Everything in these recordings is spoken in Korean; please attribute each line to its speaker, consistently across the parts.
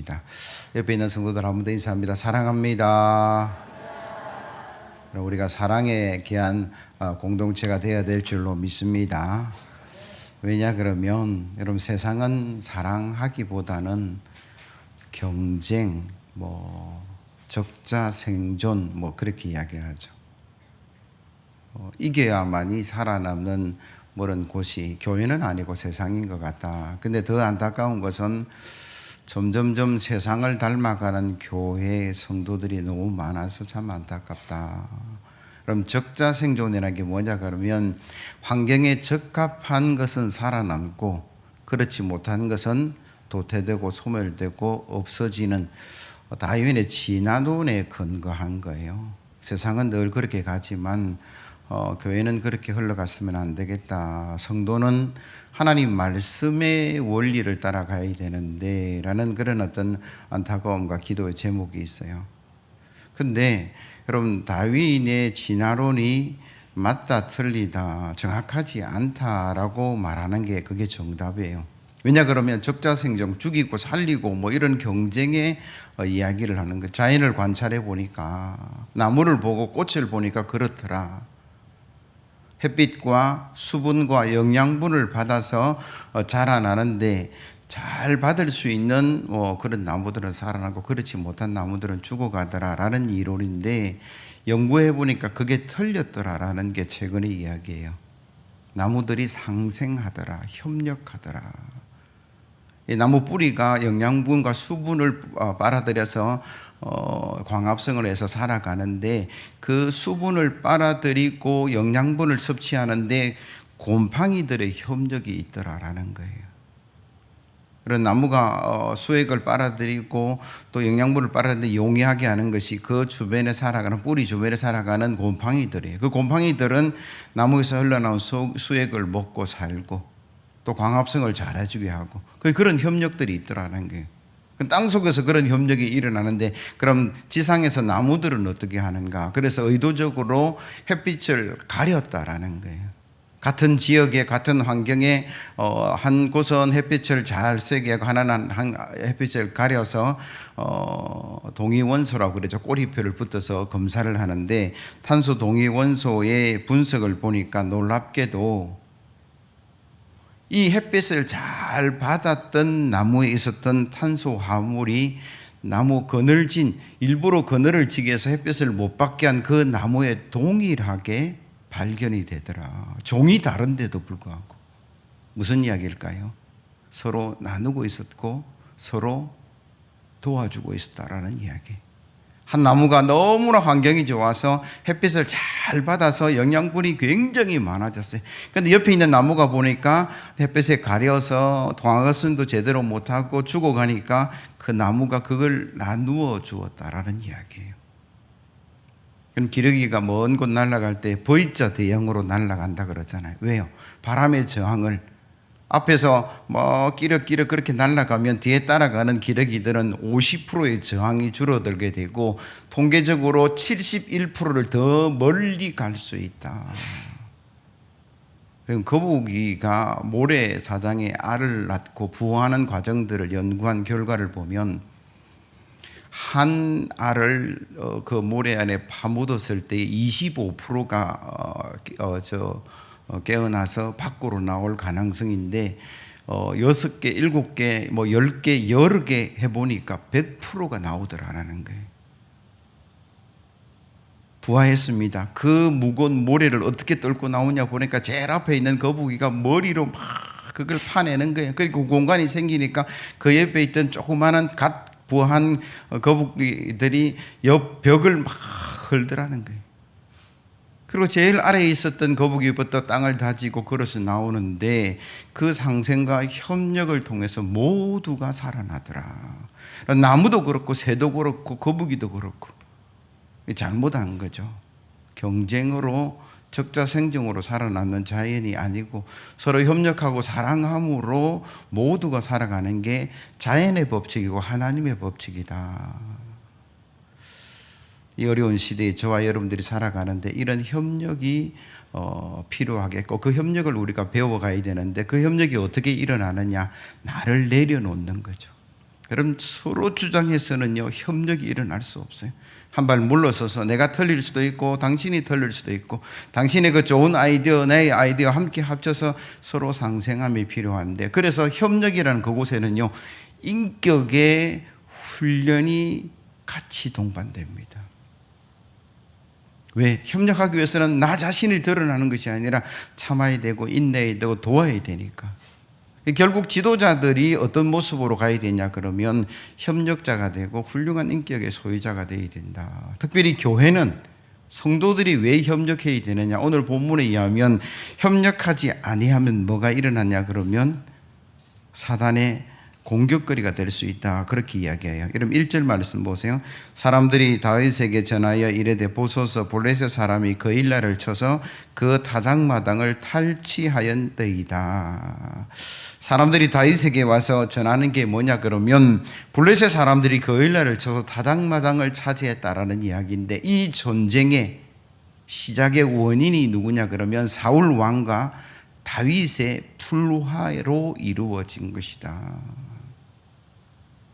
Speaker 1: 기도하겠습니다. 옆에 있는 성도들 한 번 더 인사합니다. 사랑합니다. 우리가 사랑에 귀한 공동체가 되어야 될 줄로 믿습니다. 왜냐 그러면 여러분, 세상은 사랑하기보다는 경쟁, 적자 생존 그렇게 이야기를 하죠. 이겨야만이 살아남는 그런 곳이 교회는 아니고 세상인 것 같다. 근데 더 안타까운 것은 점점점 세상을 닮아가는 교회 성도들이 너무 많아서 참 안타깝다. 그럼 적자 생존이라는 게 뭐냐 그러면, 환경에 적합한 것은 살아남고 그렇지 못한 것은 도태되고 소멸되고 없어지는 다윈의 진화론에 근거한 거예요. 세상은 늘 그렇게 가지만 교회는 그렇게 흘러갔으면 안 되겠다. 성도는 하나님 말씀의 원리를 따라가야 되는데 라는 그런 어떤 안타까움과 기도의 제목이 있어요. 근데 여러분, 다윈의 진화론이 맞다 틀리다 정확하지 않다라고 말하는 게 그게 정답이에요. 왜냐 그러면 적자생존, 죽이고 살리고 이런 경쟁의 이야기를 하는 거. 자연을 관찰해 보니까, 나무를 보고 꽃을 보니까 그렇더라. 햇빛과 수분과 영양분을 받아서 자라나는데 잘 받을 수 있는 그런 나무들은 살아나고 그렇지 못한 나무들은 죽어가더라라는 이론인데, 연구해 보니까 그게 틀렸더라라는 게 최근의 이야기예요. 나무들이 상생하더라, 협력하더라. 이 나무 뿌리가 영양분과 수분을 빨아들여서 광합성을 해서 살아가는데, 그 수분을 빨아들이고 영양분을 섭취하는데 곰팡이들의 협력이 있더라라는 거예요. 그런 나무가 수액을 빨아들이고 또 영양분을 빨아들이는데 용이하게 하는 것이 그 주변에 살아가는, 뿌리 주변에 살아가는 곰팡이들이에요. 그 곰팡이들은 나무에서 흘러나온 수액을 먹고 살고 또 광합성을 잘 해주게 하고 그런 협력들이 있더라는 거예요. 땅 속에서 그런 협력이 일어나는데, 그럼 지상에서 나무들은 어떻게 하는가? 그래서 의도적으로 햇빛을 가렸다라는 거예요. 같은 지역에, 같은 환경에 한 곳은 햇빛을 잘 쐬게 하고 하나는 햇빛을 가려서 동위원소라고 그러죠. 꼬리표를 붙여서 검사를 하는데, 탄소 동위원소의 분석을 보니까 놀랍게도 이 햇빛을 잘 받았던 나무에 있었던 탄소 화물이 나무 그늘진, 일부러 그늘을 지게 해서 햇빛을 못 받게 한 그 나무에 동일하게 발견이 되더라. 종이 다른데도 불구하고. 무슨 이야기일까요? 서로 나누고 있었고 서로 도와주고 있었다라는 이야기. 한 나무가 너무나 환경이 좋아서 햇빛을 잘 받아서 영양분이 굉장히 많아졌어요. 그런데 옆에 있는 나무가 보니까 햇빛에 가려서 광합성도 제대로 못하고 죽어가니까 그 나무가 그걸 나누어 주었다라는 이야기예요. 그럼 기러기가 먼 곳 날아갈 때 V자 대형으로 날아간다 그러잖아요. 왜요? 바람의 저항을, 앞에서 끼럭끼럭 그렇게 날아가면 뒤에 따라가는 기러기들은 50%의 저항이 줄어들게 되고 통계적으로 71%를 더 멀리 갈 수 있다. 그럼 거북이가 모래사장에 알을 낳고 부화하는 과정들을 연구한 결과를 보면, 한 알을 그 모래 안에 파묻었을 때 25%가 깨어나서 밖으로 나올 가능성인데 6개, 7개, 10개, 여러 개 해보니까 100%가 나오더라라는 거예요. 부화했습니다. 그 무거운 모래를 어떻게 뚫고 나오냐 보니까 제일 앞에 있는 거북이가 머리로 막 그걸 파내는 거예요. 그리고 공간이 생기니까 그 옆에 있던 조그마한 갓 부화한 거북이들이 옆 벽을 막 헐더라는 거예요. 그리고 제일 아래에 있었던 거북이부터 땅을 다지고 걸어서 나오는데, 그 상생과 협력을 통해서 모두가 살아나더라. 나무도 그렇고 새도 그렇고 거북이도 그렇고 잘못한 거죠. 경쟁으로, 적자생존으로 살아남는 자연이 아니고 서로 협력하고 사랑함으로 모두가 살아가는 게 자연의 법칙이고 하나님의 법칙이다. 이 어려운 시대에 저와 여러분들이 살아가는데 이런 협력이 필요하겠고, 그 협력을 우리가 배워가야 되는데, 그 협력이 어떻게 일어나느냐? 나를 내려놓는 거죠. 그럼 서로 주장해서는요, 협력이 일어날 수 없어요. 한 발 물러서서 내가 틀릴 수도 있고 당신이 틀릴 수도 있고 당신의 그 좋은 아이디어 내 아이디어 함께 합쳐서 서로 상생함이 필요한데, 그래서 협력이라는 그곳에는요, 인격의 훈련이 같이 동반됩니다. 왜? 협력하기 위해서는 나 자신이 드러나는 것이 아니라 참아야 되고 인내해야 되고 도와야 되니까. 결국 지도자들이 어떤 모습으로 가야 되냐 그러면 협력자가 되고 훌륭한 인격의 소유자가 되어야 된다. 특별히 교회는 성도들이 왜 협력해야 되느냐, 오늘 본문에 의하면 협력하지 아니하면 뭐가 일어나냐 그러면 사단의 공격거리가 될 수 있다, 그렇게 이야기해요. 그럼 1절 말씀 보세요. 사람들이 다윗에게 전하여 이르되 보소서 블레셋 사람이 그 일날을 쳐서 그 타작마당을 탈취하였더이다. 사람들이 다윗에게 와서 전하는 게 뭐냐 그러면 블레셋 사람들이 그 일날을 쳐서 타작마당을 차지했다라는 이야기인데, 이 전쟁의 시작의 원인이 누구냐 그러면 사울 왕과 다윗의 불화로 이루어진 것이다.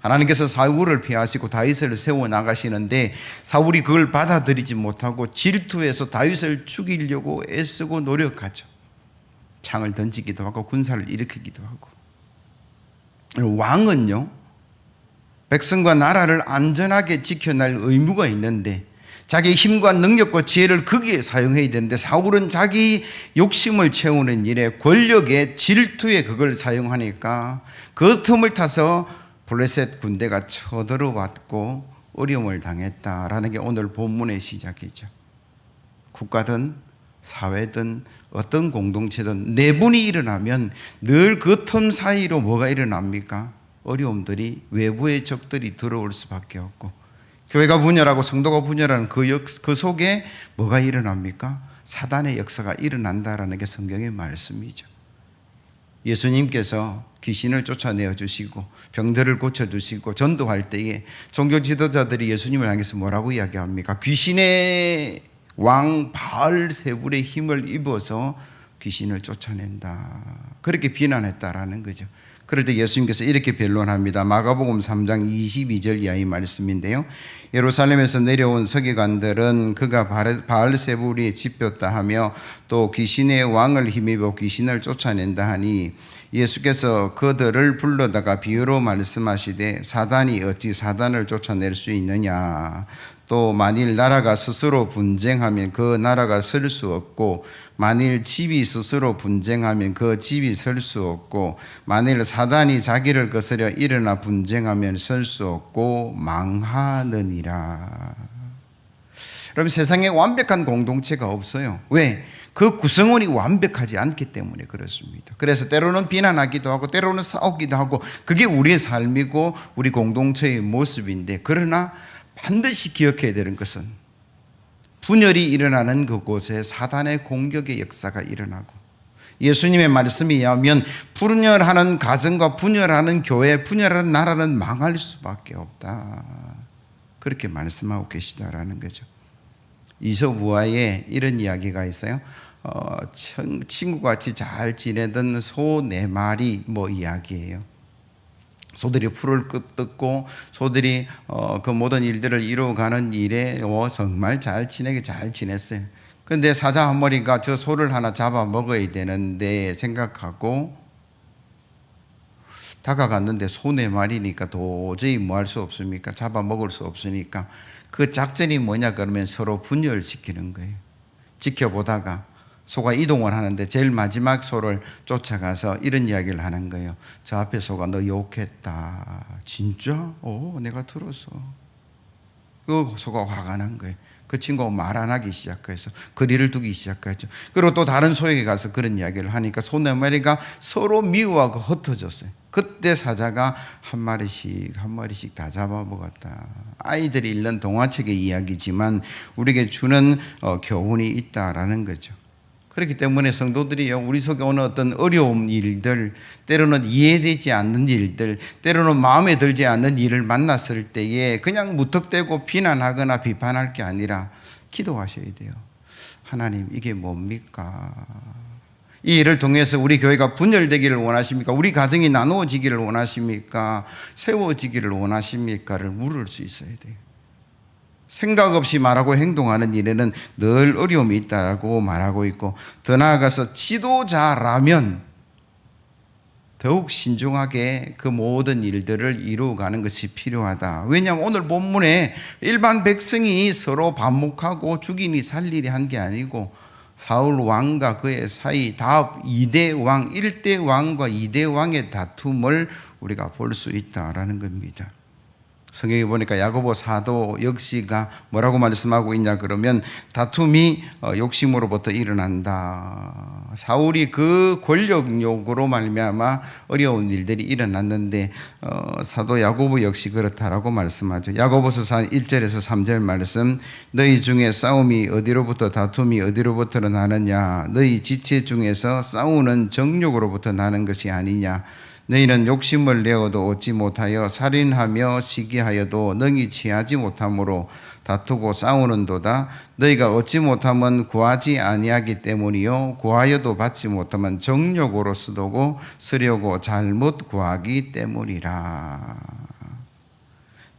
Speaker 1: 하나님께서 사울을 피하시고 다윗을 세워 나가시는데 사울이 그걸 받아들이지 못하고 질투해서 다윗을 죽이려고 애쓰고 노력하죠. 창을 던지기도 하고 군사를 일으키기도 하고. 왕은요, 백성과 나라를 안전하게 지켜낼 의무가 있는데 자기의 힘과 능력과 지혜를 거기에 사용해야 되는데, 사울은 자기 욕심을 채우는 일에 권력의 질투에 그걸 사용하니까 그 틈을 타서 블레셋 군대가 쳐들어왔고 어려움을 당했다라는 게 오늘 본문의 시작이죠. 국가든 사회든 어떤 공동체든 내분이 일어나면 늘 그 틈 사이로 뭐가 일어납니까? 어려움들이, 외부의 적들이 들어올 수밖에 없고, 교회가 분열하고 성도가 분열하는 그 속에 뭐가 일어납니까? 사단의 역사가 일어난다라는 게 성경의 말씀이죠. 예수님께서 귀신을 쫓아내어 주시고 병들을 고쳐주시고 전도할 때에 종교 지도자들이 예수님을 향해서 뭐라고 이야기합니까? 귀신의 왕 바알세불의 힘을 입어서 귀신을 쫓아낸다, 그렇게 비난했다라는 거죠. 그럴 때 예수님께서 이렇게 변론합니다. 마가복음 3장 22절 이하의 말씀인데요, 예루살렘에서 내려온 서기관들은 그가 바알세불이 짚혔다 하며 또 귀신의 왕을 힘입어 귀신을 쫓아낸다 하니 예수께서 그들을 불러다가 비유로 말씀하시되 사단이 어찌 사단을 쫓아낼 수 있느냐, 또 만일 나라가 스스로 분쟁하면 그 나라가 설 수 없고 만일 집이 스스로 분쟁하면 그 집이 설 수 없고 만일 사단이 자기를 거스려 일어나 분쟁하면 설 수 없고 망하느니라. 여러분, 세상에 완벽한 공동체가 없어요. 왜? 그 구성원이 완벽하지 않기 때문에 그렇습니다. 그래서 때로는 비난하기도 하고 때로는 싸우기도 하고, 그게 우리의 삶이고 우리 공동체의 모습인데, 그러나 반드시 기억해야 되는 것은 분열이 일어나는 그곳에 사단의 공격의 역사가 일어나고, 예수님의 말씀에 의하면 분열하는 가정과 분열하는 교회, 분열하는 나라는 망할 수밖에 없다, 그렇게 말씀하고 계시다라는 거죠. 이솝우화에 이런 이야기가 있어요. 친구같이 잘 지내던 소 4마리 이야기예요. 소들이 풀을 뜯고 소들이 그 모든 일들을 이루어가는 일에 정말 잘 지냈어요. 그런데 사자 한 마리가 저 소를 하나 잡아 먹어야 되는데 생각하고 다가갔는데 소 4마리니까 도저히 뭐 할 수 없습니까? 잡아 먹을 수 없으니까 그 작전이 뭐냐 그러면 서로 분열시키는 거예요. 지켜보다가 소가 이동을 하는데 제일 마지막 소를 쫓아가서 이런 이야기를 하는 거예요. 저 앞에 소가 너 욕했다. 진짜? 내가 들었어. 그 소가 화가 난 거예요. 그 친구가 말 안 하기 시작해서 거리를 두기 시작했죠. 그리고 또 다른 소에게 가서 그런 이야기를 하니까 소 4마리가 서로 미워하고 흩어졌어요. 그때 사자가 한 마리씩 다 잡아먹었다. 아이들이 읽는 동화책의 이야기지만 우리에게 주는 교훈이 있다라는 거죠. 그렇기 때문에 성도들이요, 우리 속에 오는 어떤 어려운 일들, 때로는 이해되지 않는 일들, 때로는 마음에 들지 않는 일을 만났을 때에 그냥 무턱대고 비난하거나 비판할 게 아니라 기도하셔야 돼요. 하나님, 이게 뭡니까? 이 일을 통해서 우리 교회가 분열되기를 원하십니까? 우리 가정이 나누어지기를 원하십니까? 세워지기를 원하십니까를 물을 수 있어야 돼요. 생각 없이 말하고 행동하는 일에는 늘 어려움이 있다고 말하고 있고, 더 나아가서 지도자라면 더욱 신중하게 그 모든 일들을 이루어가는 것이 필요하다. 왜냐하면 오늘 본문에 일반 백성이 서로 반목하고 죽이니 살리니 한 게 아니고 사울 왕과 그의 사이 다음 2대 왕, 1대 왕과 2대 왕의 다툼을 우리가 볼 수 있다라는 겁니다. 성경에 보니까 야고보 사도 역시가 뭐라고 말씀하고 있냐 그러면 다툼이 욕심으로부터 일어난다. 사울이 그 권력욕으로 말미암아 어려운 일들이 일어났는데 사도 야고보 역시 그렇다라고 말씀하죠. 야고보서 1절에서 3절 말씀, 너희 중에 싸움이 어디로부터 다툼이 어디로부터 나느냐, 너희 지체 중에서 싸우는 정욕으로부터 나는 것이 아니냐. 너희는 욕심을 내어도 얻지 못하여 살인하며 시기하여도 능히 취하지 못함으로 다투고 싸우는도다. 너희가 얻지 못하면 구하지 아니하기 때문이요 구하여도 받지 못하면 정욕으로 쓰려고 잘못 구하기 때문이라.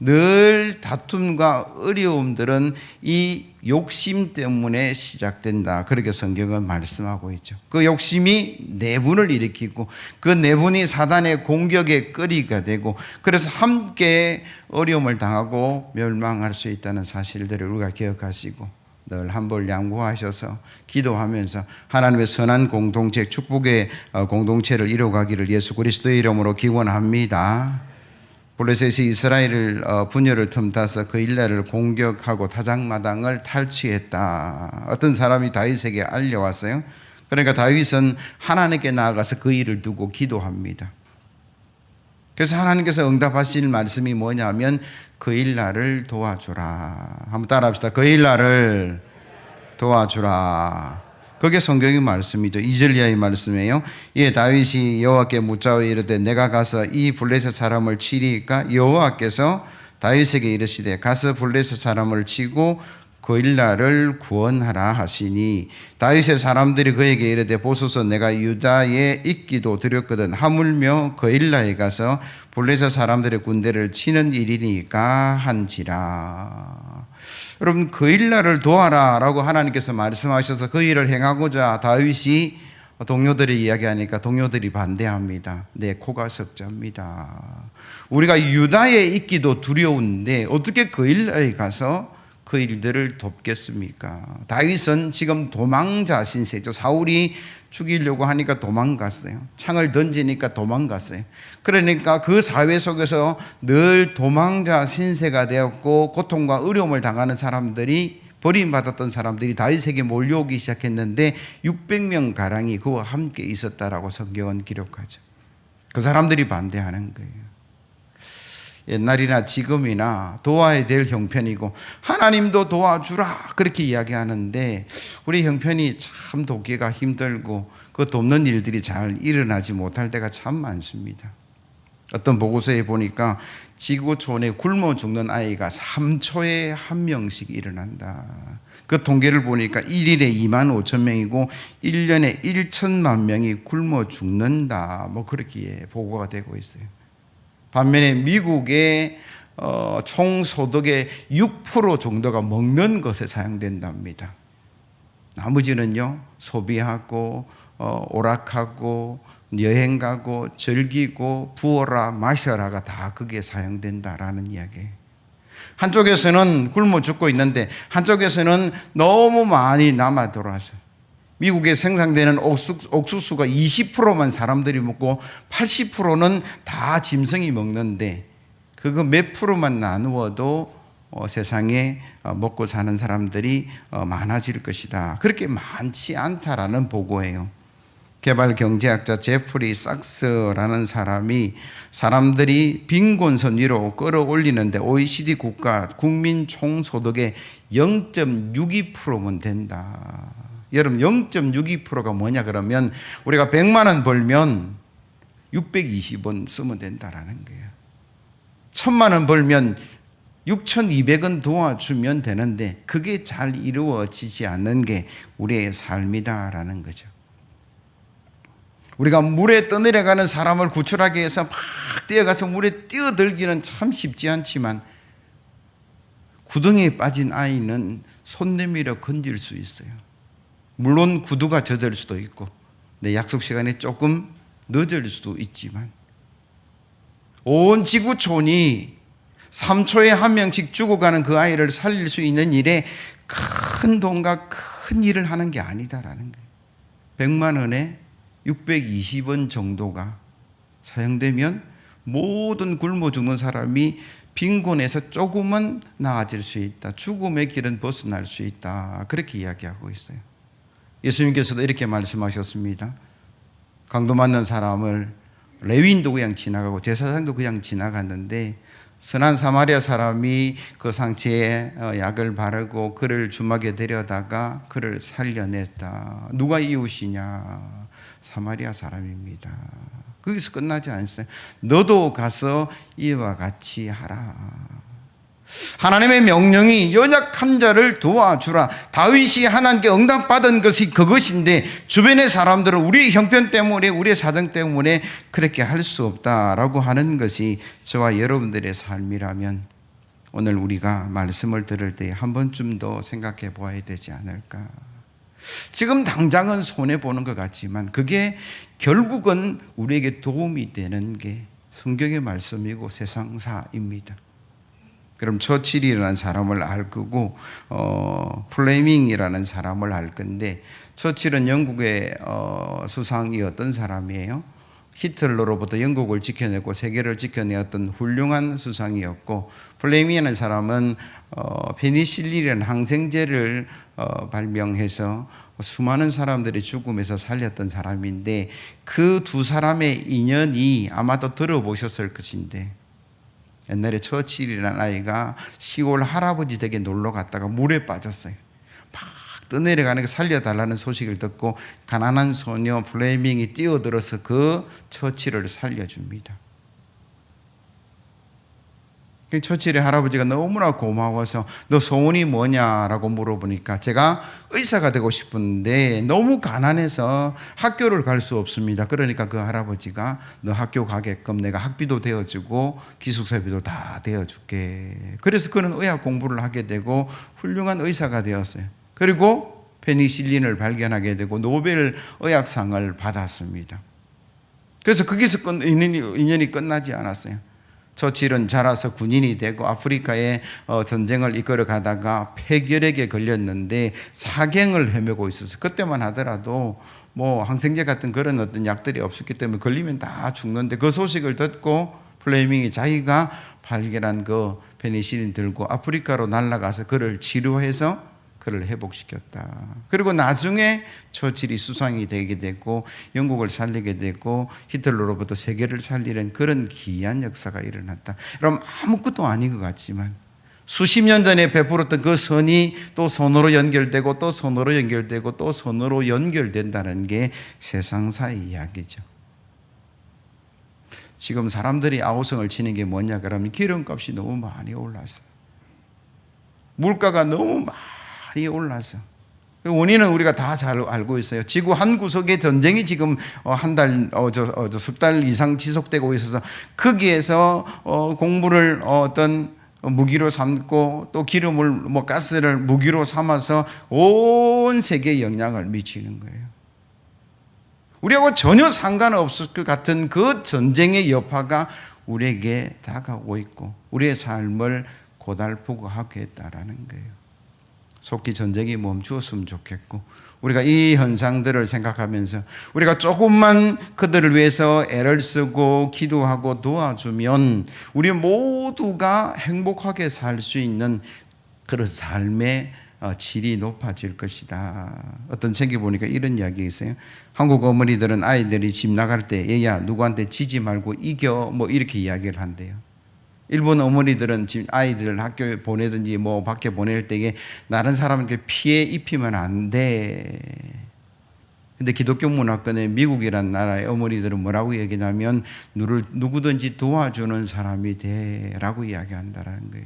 Speaker 1: 늘 다툼과 어려움들은 이 욕심 때문에 시작된다. 그렇게 성경은 말씀하고 있죠. 그 욕심이 내분을 일으키고 그 내분이 사단의 공격의 거리가 되고 그래서 함께 어려움을 당하고 멸망할 수 있다는 사실들을 우리가 기억하시고 늘 한벌 양보하셔서 기도하면서 하나님의 선한 공동체, 축복의 공동체를 이루어가기를 예수 그리스도의 이름으로 기원합니다. 블레셋이 이스라엘을 분열을 틈타서 그 일날을 공격하고 타작마당을 탈취했다. 어떤 사람이 다윗에게 알려왔어요. 그러니까 다윗은 하나님께 나아가서 그 일을 두고 기도합니다. 그래서 하나님께서 응답하실 말씀이 뭐냐면 그 일날을 도와주라. 한번 따라합시다. 그 일날을 도와주라. 그게 성경의 말씀이죠. 2절 이하의 말씀이에요. 예, 다윗이 여호와께 묻자와 이르되 내가 가서 이 블레셋 사람을 치리까? 여호와께서 다윗에게 이르시되 가서 블레셋 사람을 치고 그 일날을 구원하라 하시니 다윗의 사람들이 그에게 이르되 보소서 내가 유다에 있기도 드렸거든 하물며 그 일날에 가서 블레셋 사람들의 군대를 치는 일이니까 한지라. 여러분 그 일날을 도와라 라고 하나님께서 말씀하셔서 그 일을 행하고자 다윗이 동료들이 이야기하니까 동료들이 반대합니다. 내 코가 석자입니다. 우리가 유다에 있기도 두려운데 어떻게 그 일날에 가서 그 일들을 돕겠습니까? 다윗은 지금 도망자 신세죠. 사울이 죽이려고 하니까 도망갔어요. 창을 던지니까 도망갔어요. 그러니까 그 사회 속에서 늘 도망자 신세가 되었고 고통과 어려움을 당하는 사람들이, 버림받았던 사람들이 다윗에게 몰려오기 시작했는데 600명 가량이 그와 함께 있었다라고 성경은 기록하죠. 그 사람들이 반대하는 거예요. 옛날이나 지금이나 도와야 될 형편이고 하나님도 도와주라 그렇게 이야기하는데 우리 형편이 참 돕기가 힘들고 그 돕는 일들이 잘 일어나지 못할 때가 참 많습니다. 어떤 보고서에 보니까 지구촌에 굶어 죽는 아이가 3초에 1명씩 일어난다. 그 통계를 보니까 1일에 2만 5천 명이고 1년에 1천만 명이 굶어 죽는다. 뭐 그렇게 보고가 되고 있어요. 반면에 미국의 총 소득의 6% 정도가 먹는 것에 사용된답니다. 나머지는요 소비하고 오락하고 여행 가고 즐기고 부어라 마셔라가 다 그게 사용된다라는 이야기예요. 한쪽에서는 굶어 죽고 있는데 한쪽에서는 너무 많이 남아 돌아서 미국에 생산되는 옥수수가 20%만 사람들이 먹고 80%는 다 짐승이 먹는데 그거 몇 프로만 나누어도 세상에 먹고 사는 사람들이 많아질 것이다. 그렇게 많지 않다라는 보고예요. 개발경제학자 제프리 sak스라는 사람이 사람들이 빈곤선 위로 끌어올리는데 OECD 국가 국민 총소득의 0.62%면 된다. 여러분 0.62%가 뭐냐 그러면 우리가 100만 원 벌면 620원 쓰면 된다라는 거예요. 1000만 원 벌면 6,200원 도와주면 되는데 그게 잘 이루어지지 않는 게 우리의 삶이다라는 거죠. 우리가 물에 떠내려가는 사람을 구출하기 위해서 막 뛰어가서 물에 뛰어들기는 참 쉽지 않지만 구덩이에 빠진 아이는 손 내밀어 건질 수 있어요. 물론 구두가 젖을 수도 있고 내 약속 시간에 조금 늦을 수도 있지만 온 지구촌이 3초에 한 명씩 죽어가는 그 아이를 살릴 수 있는 일에 큰 돈과 큰 일을 하는 게 아니다라는 거예요. 100만 원에 620원 정도가 사용되면 모든 굶어 죽는 사람이 빈곤에서 조금은 나아질 수 있다. 죽음의 길은 벗어날 수 있다. 그렇게 이야기하고 있어요. 예수님께서도 이렇게 말씀하셨습니다. 강도 맞는 사람을 레위인도 그냥 지나가고 제사장도 그냥 지나갔는데 선한 사마리아 사람이 그 상처에 약을 바르고 그를 주막에 데려다가 그를 살려냈다. 누가 이웃이냐? 사마리아 사람입니다. 거기서 끝나지 않았어요. 너도 가서 이와 같이 하라. 하나님의 명령이 연약한 자를 도와주라. 다윗이 하나님께 응답받은 것이 그것인데 주변의 사람들은 우리의 형편 때문에 우리의 사정 때문에 그렇게 할 수 없다라고 하는 것이 저와 여러분들의 삶이라면 오늘 우리가 말씀을 들을 때 한 번쯤 더 생각해 보아야 되지 않을까. 지금 당장은 손해보는 것 같지만 그게 결국은 우리에게 도움이 되는 게 성경의 말씀이고 세상사입니다. 그럼 처칠이라는 사람을 알 거고 플레밍이라는 사람을 알 건데 처칠은 영국의 수상이었던 사람이에요. 히틀러로부터 영국을 지켜내고 세계를 지켜내었던 훌륭한 수상이었고 플레밍이라는 사람은 페니실린이라는 항생제를 발명해서 수많은 사람들이 죽음에서 살렸던 사람인데 그 두 사람의 인연이 아마도 들어보셨을 것인데 옛날에 처칠이라는 아이가 시골 할아버지 댁에 놀러 갔다가 물에 빠졌어요. 막 떠내려가는 거 살려달라는 소식을 듣고 가난한 소녀 플레밍이 뛰어들어서 그 처칠을 살려줍니다. 처칠의 할아버지가 너무나 고마워서 너 소원이 뭐냐라고 물어보니까 제가 의사가 되고 싶은데 너무 가난해서 학교를 갈 수 없습니다. 그러니까 그 할아버지가 너 학교 가게끔 내가 학비도 대어주고 기숙사비도 다 대어줄게. 그래서 그는 의학 공부를 하게 되고 훌륭한 의사가 되었어요. 그리고 페니실린을 발견하게 되고 노벨 의학상을 받았습니다. 그래서 거기서 인연이 끝나지 않았어요. 처칠은 자라서 군인이 되고 아프리카에 전쟁을 이끌어 가다가 폐결핵에 걸렸는데 사경을 헤매고 있었어요. 그때만 하더라도 뭐 항생제 같은 그런 어떤 약들이 없었기 때문에 걸리면 다 죽는데 그 소식을 듣고 플레밍이 자기가 발견한 그 페니실린 들고 아프리카로 날아가서 그를 치료해서 그를 회복시켰다. 그리고 나중에 처칠이 수상이 되게 되고 영국을 살리게 되고 히틀러로부터 세계를 살리는 그런 기이한 역사가 일어났다. 여러분 아무것도 아닌 것 같지만 수십 년 전에 베풀었던 그 선이 또 선으로 연결되고 또 선으로 연결되고 또 선으로 연결된다는 게 세상사의 이야기죠. 지금 사람들이 아우성을 치는 게 뭐냐 그러면 기름값이 너무 많이 올랐어요. 물가가 너무 많이 올라서 원인은 우리가 다 잘 알고 있어요. 지구 한 구석에 전쟁이 지금 석 달 이상 지속되고 있어서 거기에서 공물을 어떤 무기로 삼고 또 기름을 가스를 무기로 삼아서 온 세계에 영향을 미치는 거예요. 우리하고 전혀 상관없을 것 같은 그 전쟁의 여파가 우리에게 다가오고 있고 우리의 삶을 고달프고 하게 했다라는 거예요. 속히 전쟁이 멈추었으면 좋겠고 우리가 이 현상들을 생각하면서 우리가 조금만 그들을 위해서 애를 쓰고 기도하고 도와주면 우리 모두가 행복하게 살 수 있는 그런 삶의 질이 높아질 것이다. 어떤 책에 보니까 이런 이야기 있어요. 한국 어머니들은 아이들이 집 나갈 때 얘야 누구한테 지지 말고 이겨 이렇게 이야기를 한대요. 일본 어머니들은 지금 아이들을 학교에 보내든지 밖에 보낼 때에 다른 사람에게 피해 입히면 안 돼. 근데 기독교 문화권의 미국이라는 나라의 어머니들은 뭐라고 얘기하냐면 누구든지 도와주는 사람이 돼라고 이야기한다는 거예요.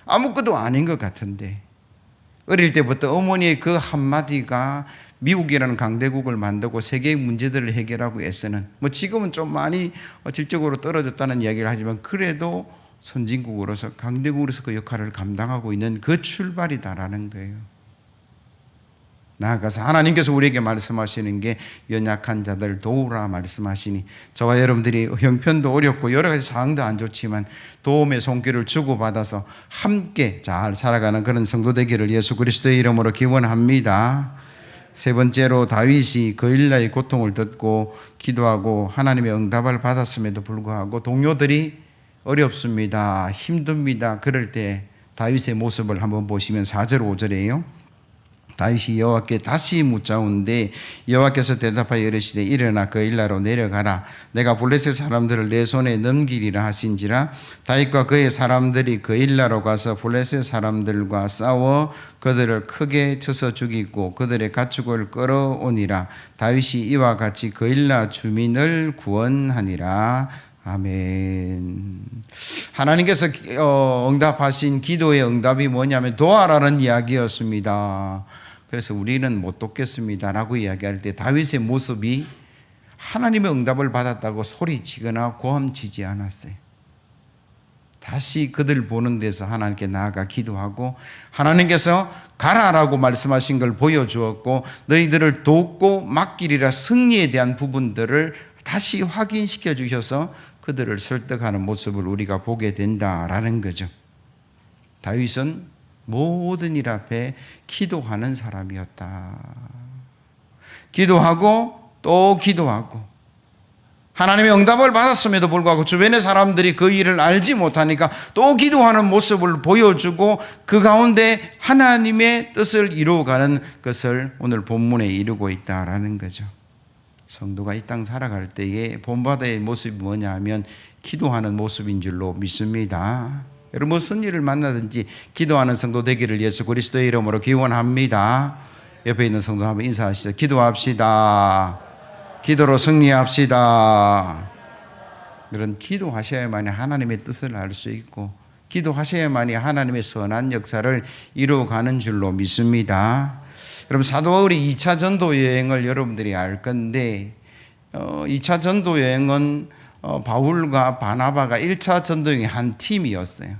Speaker 1: 아무것도 아닌 것 같은데 어릴 때부터 어머니의 그 한마디가 미국이라는 강대국을 만들고 세계의 문제들을 해결하고 애쓰는, 뭐 지금은 좀 많이 질적으로 떨어졌다는 이야기를 하지만 그래도 선진국으로서 강대국으로서 그 역할을 감당하고 있는 그 출발이다라는 거예요. 나아가서 하나님께서 우리에게 말씀하시는 게 연약한 자들 도우라 말씀하시니, 저와 여러분들이 형편도 어렵고 여러 가지 상황도 안 좋지만 도움의 손길을 주고받아서 함께 잘 살아가는 그런 성도 되기를 예수 그리스도의 이름으로 기원합니다. 세 번째로, 다윗이 거일라의 고통을 듣고 기도하고 하나님의 응답을 받았음에도 불구하고 동료들이 어렵습니다, 힘듭니다. 그럴 때 다윗의 모습을 한번 보시면 4절 5절이에요. 다윗이 여호와께 다시 묻자온데 여호와께서 대답하여 이르시되 일어나 거일라로 내려가라. 내가 블레셋 사람들을 내 손에 넘기리라 하신지라. 다윗과 그의 사람들이 거일라로 가서 블레셋 사람들과 싸워 그들을 크게 쳐서 죽이고 그들의 가축을 끌어오니라. 다윗이 이와 같이 거일라 주민을 구원하니라. 아멘. 하나님께서 응답하신 기도의 응답이 뭐냐면 도와라는 이야기였습니다. 그래서 우리는 못 돕겠습니다 라고 이야기할 때 다윗의 모습이 하나님의 응답을 받았다고 소리치거나 고함치지 않았어요. 다시 그들 보는 데서 하나님께 나아가 기도하고 하나님께서 가라라고 말씀하신 걸 보여주었고 너희들을 돕고 맡기리라 승리에 대한 부분들을 다시 확인시켜 주셔서 그들을 설득하는 모습을 우리가 보게 된다라는 거죠. 다윗은 모든 일 앞에 기도하는 사람이었다. 기도하고 또 기도하고 하나님의 응답을 받았음에도 불구하고 주변의 사람들이 그 일을 알지 못하니까 또 기도하는 모습을 보여주고 그 가운데 하나님의 뜻을 이루어가는 것을 오늘 본문에 이루고 있다라는 거죠. 성도가 이 땅 살아갈 때에 본받아의 모습이 뭐냐 하면 기도하는 모습인 줄로 믿습니다. 여러분 무슨 일을 만나든지 기도하는 성도 되기를 예수 그리스도의 이름으로 기원합니다. 옆에 있는 성도 한번 인사하시죠. 기도합시다. 기도로 승리합시다. 그런 기도하셔야만이 하나님의 뜻을 알 수 있고 기도하셔야만이 하나님의 선한 역사를 이루어가는 줄로 믿습니다. 여러분 사도 바울이 2차 전도 여행을 여러분들이 알 건데 2차 전도 여행은 바울과 바나바가 1차 전도 여행의 한 팀이었어요.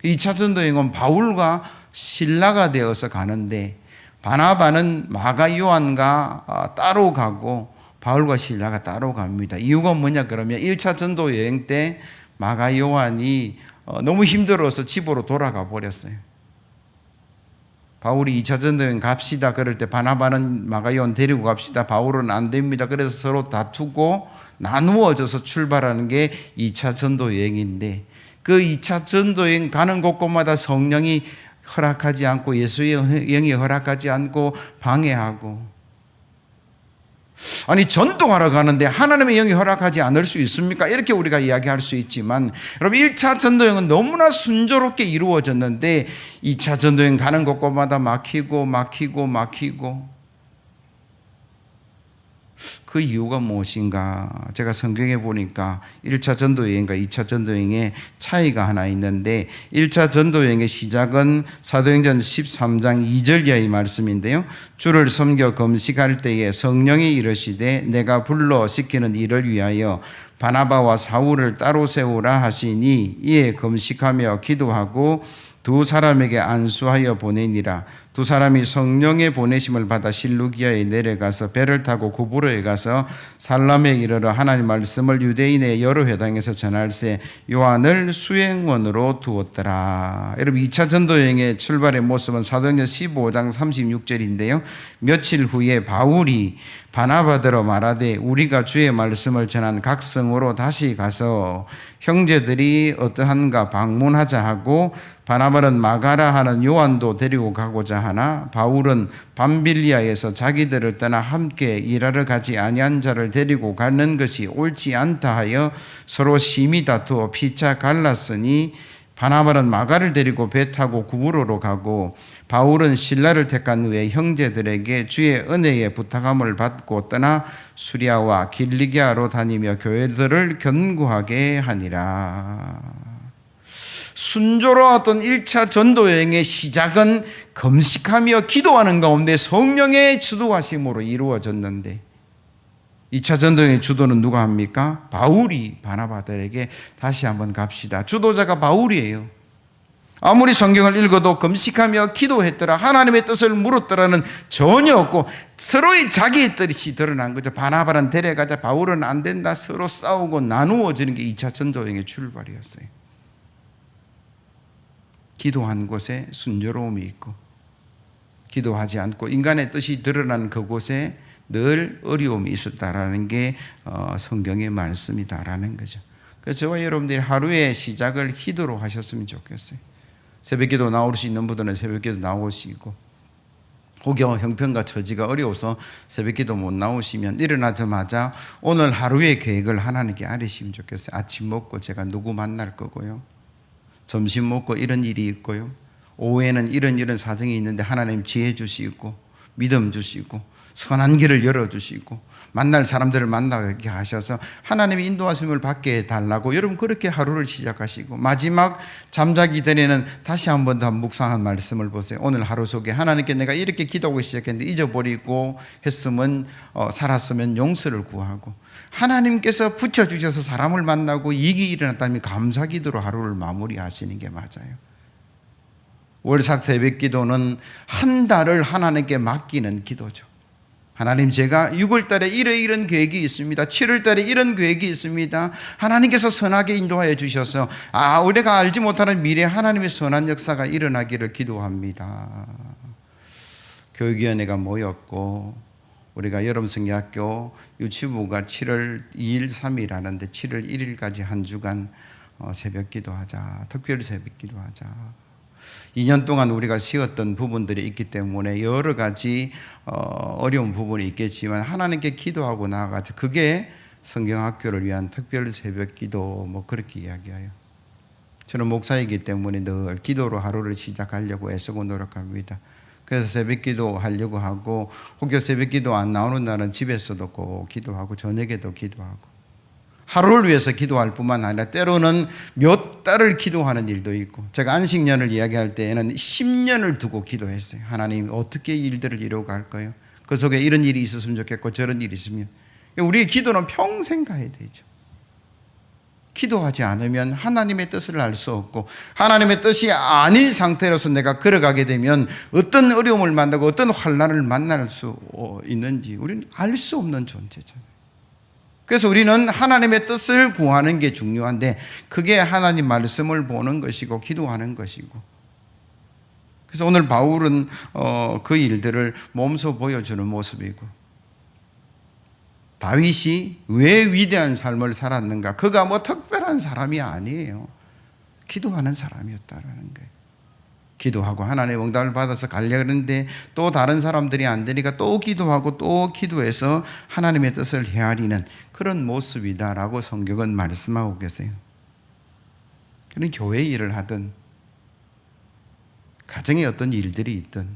Speaker 1: 2차 전도 여행은 바울과 실라가 되어서 가는데 바나바는 마가 요한과 따로 가고 바울과 실라가 따로 갑니다. 이유가 뭐냐 그러면 1차 전도 여행 때 마가 요한이 너무 힘들어서 집으로 돌아가 버렸어요. 바울이 2차 전도여행 갑시다 그럴 때 바나바는 마가 요한 데리고 갑시다. 바울은 안 됩니다. 그래서 서로 다투고 나누어져서 출발하는 게 2차 전도여행인데 그 2차 전도여행 가는 곳곳마다 성령이 허락하지 않고 예수의 영이 허락하지 않고 방해하고 아니 전도하러 가는데 하나님의 영이 허락하지 않을 수 있습니까? 이렇게 우리가 이야기할 수 있지만 여러분 1차 전도여행은 너무나 순조롭게 이루어졌는데 2차 전도여행 가는 곳곳마다 막히고 그 이유가 무엇인가? 제가 성경에 보니까 1차 전도여행과 2차 전도여행의 차이가 하나 있는데 1차 전도여행의 시작은 사도행전 13장 2절 이하의 말씀인데요. 주를 섬겨 금식할 때에 성령이 이르시되 내가 불러 시키는 일을 위하여 바나바와 사울을 따로 세우라 하시니 이에 금식하며 기도하고 두 사람에게 안수하여 보내니라. 두 사람이 성령의 보내심을 받아 실루기아에 내려가서 배를 타고 구브로에 가서 살람에 이르러 하나님 말씀을 유대인의 여러 회당에서 전할세 요한을 수행원으로 두었더라. 여러분 2차 전도여행의 출발의 모습은 사도행전 15장 36절인데요. 며칠 후에 바울이 바나바더러 말하되 우리가 주의 말씀을 전한 각 성으로 다시 가서 형제들이 어떠한가 방문하자 하고 바나바는 마가라 하는 요한도 데리고 가고자 하나 바울은 밤빌리아에서 자기들을 떠나 함께 일하러 가지 아니한 자를 데리고 가는 것이 옳지 않다 하여 서로 심히 다투어 피차 갈랐으니 바나바는 마가를 데리고 배 타고 구브로로 가고 바울은 실라를 택한 후에 형제들에게 주의 은혜에 부탁함을 받고 떠나 수리아와 길리기아로 다니며 교회들을 견고하게 하니라. 순조로웠던 1차 전도 여행의 시작은 금식하며 기도하는 가운데 성령의 주도하심으로 이루어졌는데 2차 전도여행의 주도는 누가 합니까? 바울이 바나바들에게 다시 한번 갑시다. 주도자가 바울이에요. 아무리 성경을 읽어도 금식하며 기도했더라, 하나님의 뜻을 물었더라는 전혀 없고 서로의 자기의 뜻이 드러난 거죠. 바나바는 데려가자, 바울은 안 된다. 서로 싸우고 나누어지는 게 2차 전도여행의 출발이었어요. 기도한 곳에 순조로움이 있고 기도하지 않고 인간의 뜻이 드러난 그곳에 늘 어려움이 있었다라는 게 성경의 말씀이다라는 거죠. 그래서 저와 여러분들이 하루의 시작을 기도로 하셨으면 좋겠어요. 새벽기도 나올 수 있는 분들은 새벽기도 나오시고, 혹여 형편과 처지가 어려워서 새벽기도 못 나오시면 일어나자마자 오늘 하루의 계획을 하나님께 아뢰시면 좋겠어요. 아침 먹고 제가 누구 만날 거고요, 점심 먹고 이런 일이 있고요, 오후에는 이런 사정이 있는데 하나님 지혜 주시고 믿음 주시고 선한 길을 열어주시고 만날 사람들을 만나게 하셔서 하나님의 인도하심을 받게 해달라고 여러분 그렇게 하루를 시작하시고, 마지막 잠자기 전에는 다시 한 번 더 묵상한 말씀을 보세요. 오늘 하루 속에 하나님께 내가 이렇게 기도하고 시작했는데 잊어버리고 했으면 살았으면 용서를 구하고, 하나님께서 붙여주셔서 사람을 만나고 이익이 일어났다면 감사기도로 하루를 마무리하시는 게 맞아요. 월삭 새벽기도는 한 달을 하나님께 맡기는 기도죠. 하나님, 제가 6월 달에 이런 계획이 있습니다. 7월 달에 이런 계획이 있습니다. 하나님께서 선하게 인도하여 주셔서 우리가 알지 못하는 미래에 하나님의 선한 역사가 일어나기를 기도합니다. 교육위원회가 모였고 우리가 여름성경학교 유치부가 7월 2일 3일 하는데 7월 1일까지 한 주간 새벽 기도하자, 특별 새벽 기도하자. 2년 동안 우리가 쉬었던 부분들이 있기 때문에 여러 가지 어려운 부분이 있겠지만 하나님께 기도하고 나아가서 그게 성경학교를 위한 특별 새벽 기도 그렇게 이야기해요. 저는 목사이기 때문에 늘 기도로 하루를 시작하려고 애쓰고 노력합니다. 그래서 새벽 기도 하려고 하고, 혹여 새벽 기도 안 나오는 날은 집에서도 꼭 기도하고 저녁에도 기도하고, 하루를 위해서 기도할 뿐만 아니라 때로는 몇 달을 기도하는 일도 있고, 제가 안식년을 이야기할 때에는 10년을 두고 기도했어요. 하나님, 어떻게 일들을 이루어갈까요? 그 속에 이런 일이 있었으면 좋겠고 저런 일이 있으면. 우리의 기도는 평생 가야 되죠. 기도하지 않으면 하나님의 뜻을 알 수 없고, 하나님의 뜻이 아닌 상태로서 내가 걸어가게 되면 어떤 어려움을 만나고 어떤 환난을 만날 수 있는지 우리는 알 수 없는 존재잖아요. 그래서 우리는 하나님의 뜻을 구하는 게 중요한데 그게 하나님 말씀을 보는 것이고 기도하는 것이고, 그래서 오늘 바울은 그 일들을 몸소 보여주는 모습이고, 다윗이 왜 위대한 삶을 살았는가? 그가 특별한 사람이 아니에요. 기도하는 사람이었다라는 거예요. 기도하고 하나님의 응답을 받아서 가려는데 또 다른 사람들이 안 되니까 또 기도하고 또 기도해서 하나님의 뜻을 헤아리는 그런 모습이다라고 성경은 말씀하고 계세요. 그런 교회 일을 하든 가정에 어떤 일들이 있든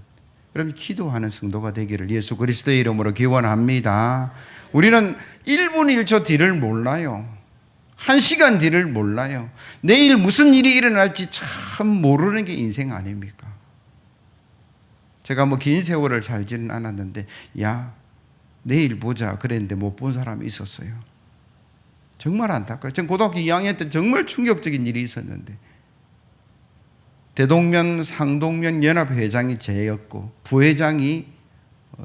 Speaker 1: 그럼 기도하는 성도가 되기를 예수 그리스도의 이름으로 기원합니다. 우리는 1분 1초 뒤를 몰라요. 1시간 뒤를 몰라요. 내일 무슨 일이 일어날지 참 모르는 게 인생 아닙니까? 제가 긴 세월을 살지는 않았는데 내일 보자 그랬는데 못 본 사람이 있었어요. 정말 안타까워요. 전 고등학교 2학년 때 정말 충격적인 일이 있었는데, 대동면 상동면 연합회장이 저였고 부회장이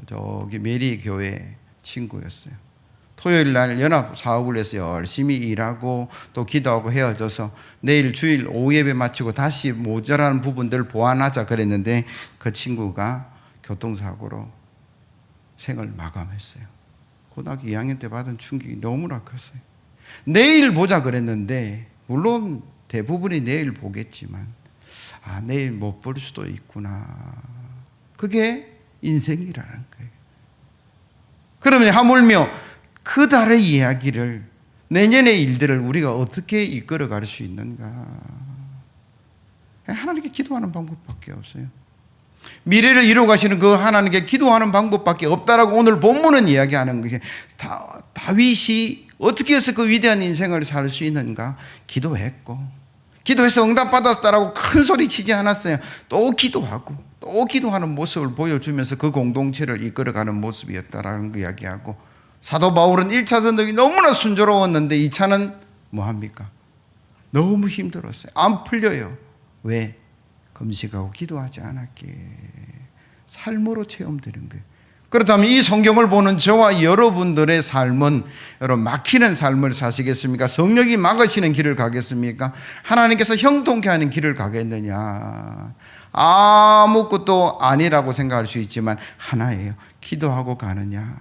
Speaker 1: 저기 메리교회 친구였어요. 토요일 날 연합 사업을 해서 열심히 일하고 또 기도하고 헤어져서 내일 주일 오후 예배 마치고 다시 모자라는 부분들을 보완하자 그랬는데 그 친구가 교통사고로 생을 마감했어요. 고등학교 2학년 때 받은 충격이 너무나 컸어요. 내일 보자 그랬는데 물론 대부분이 내일 보겠지만 내일 못 볼 수도 있구나. 그게 인생이라는 거예요. 그러면 하물며 그 달의 이야기를, 내년의 일들을 우리가 어떻게 이끌어갈 수 있는가? 하나님께 기도하는 방법밖에 없어요. 미래를 이루어가시는 그 하나님께 기도하는 방법밖에 없다라고 오늘 본문은 이야기하는 것이, 다윗이 어떻게 해서 그 위대한 인생을 살 수 있는가? 기도했고, 기도해서 응답받았다라고 큰 소리 치지 않았어요. 또 기도하고 또 기도하는 모습을 보여주면서 그 공동체를 이끌어가는 모습이었다라는 거 이야기하고, 사도 바울은 1차 전쟁이 너무나 순조로웠는데 2차는 뭐합니까? 너무 힘들었어요. 안 풀려요. 왜? 금식하고 기도하지 않았기에. 삶으로 체험되는 거예요. 그렇다면 이 성경을 보는 저와 여러분들의 삶은, 여러분, 막히는 삶을 사시겠습니까? 성령이 막으시는 길을 가겠습니까? 하나님께서 형통케 하는 길을 가겠느냐? 아무것도 아니라고 생각할 수 있지만 하나예요. 기도하고 가느냐,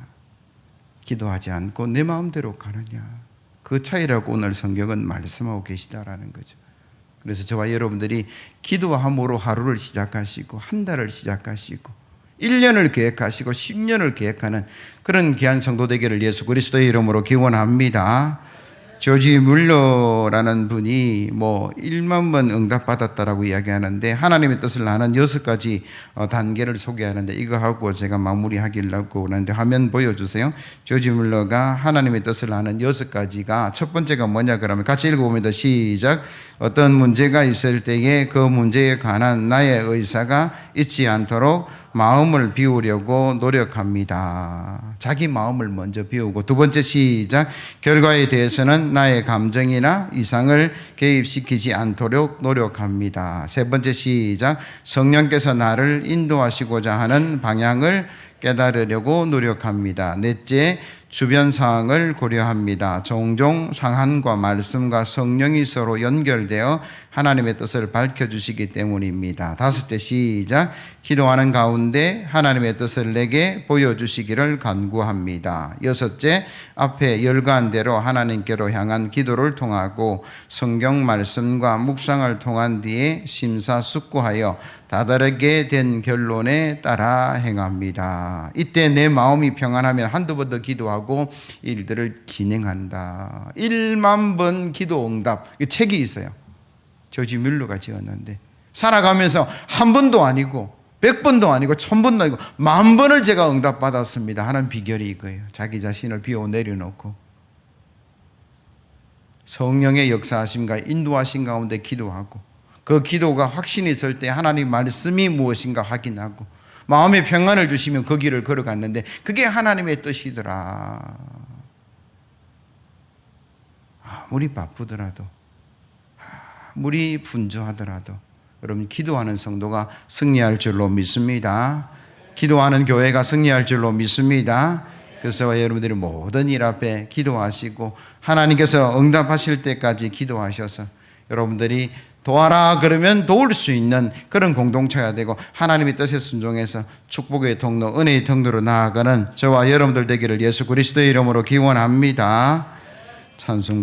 Speaker 1: 기도하지 않고 내 마음대로 가느냐, 그 차이라고 오늘 성경은 말씀하고 계시다라는 거죠. 그래서 저와 여러분들이 기도함으로 하루를 시작하시고, 한 달을 시작하시고, 1년을 계획하시고 10년을 계획하는 그런 귀한 성도 되기를 예수 그리스도의 이름으로 기원합니다. 조지 뮬러라는 분이 1만 번 응답받았다라고 이야기하는데, 하나님의 뜻을 아는 6가지 단계를 소개하는데, 이거 하고 제가 마무리하기라고 하는데, 화면 보여주세요. 조지 뮬러가 하나님의 뜻을 아는 6가지가, 첫 번째가 뭐냐 그러면 같이 읽어봅니다. 시작. 어떤 문제가 있을 때에 그 문제에 관한 나의 의사가 있지 않도록 마음을 비우려고 노력합니다. 자기 마음을 먼저 비우고. 두 번째 시작. 결과에 대해서는 나의 감정이나 이상을 개입시키지 않도록 노력합니다. 세 번째 시작. 성령께서 나를 인도하시고자 하는 방향을 깨달으려고 노력합니다. 넷째, 주변 상황을 고려합니다. 종종 상황과 말씀과 성령이 서로 연결되어 하나님의 뜻을 밝혀주시기 때문입니다. 다섯째 시작. 기도하는 가운데 하나님의 뜻을 내게 보여주시기를 간구합니다. 여섯째, 앞에 열거한 대로 하나님께로 향한 기도를 통하고 성경 말씀과 묵상을 통한 뒤에 심사숙고하여 다다르게 된 결론에 따라 행합니다. 이때 내 마음이 평안하면 한두 번 더 기도하고 일들을 진행한다. 1만 번 기도 응답, 책이 있어요. 조지 뮬러가 지었는데, 살아가면서 한 번도 아니고 100번도 아니고 1000번도 아니고 10,000번을 제가 응답받았습니다 하는 비결이 이거예요. 자기 자신을 비워 내려놓고 성령의 역사하심과 인도하심 가운데 기도하고, 그 기도가 확신이 있을 때 하나님 말씀이 무엇인가 확인하고, 마음의 평안을 주시면 그 길을 걸어갔는데, 그게 하나님의 뜻이더라. 아무리 바쁘더라도, 아무리 분주하더라도 여러분, 기도하는 성도가 승리할 줄로 믿습니다. 기도하는 교회가 승리할 줄로 믿습니다. 그래서 여러분들이 모든 일 앞에 기도하시고 하나님께서 응답하실 때까지 기도하셔서 여러분들이 도와라 그러면 도울 수 있는 그런 공동체가 되고, 하나님의 뜻에 순종해서 축복의 통로, 은혜의 통로로 나아가는 저와 여러분들 되기를 예수 그리스도의 이름으로 기원합니다. 찬송가